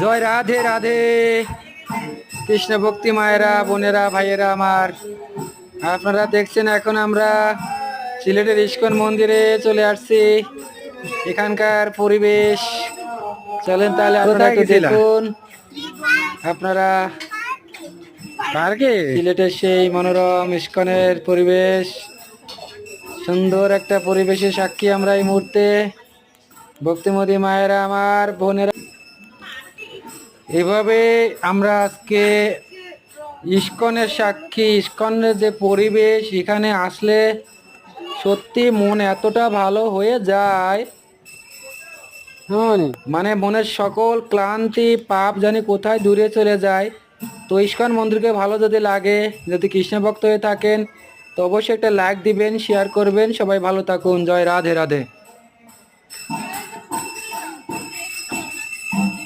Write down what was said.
জয় রাধে রাধে। কৃষ্ণ ভক্তি মায়েরা, বোনেরা, ভাইয়েরা আমার, আপনারা দেখছেন এখন আমরা সিলেটের ইস্কন মন্দিরে চলে আসছি। এখানকার পরিবেশ চলেন তাহলে আপনারা কোথায় একটু গেছিলা? দেখুন। আপনারা পার্কে? সিলেটের সেই মনোরম ইস্কনের পরিবেশ, সুন্দর একটা পরিবেশের সাক্ষী আমরা এই মুহূর্তে। ভক্তিমতী মায়েরা আমার, বোনেরা, এভাবে আমরা আজকে ইস্কনের সাক্ষী। ইস্কনের যে পরিবেশ, এখানে আসলে সত্যি মন এতটা ভালো হয়ে যায়, মানে মনের সকল ক্লান্তি পাপ জানি কোথায় দূরে চলে যায়। তো ইস্কন মন্দিরকে ভালো যদি লাগে, যদি কৃষ্ণ ভক্ত হয়ে থাকেন, তো অবশ্যই একটা লাইক দিবেন, শেয়ার করবেন। সবাই ভালো থাকুন। জয় রাধে রাধে।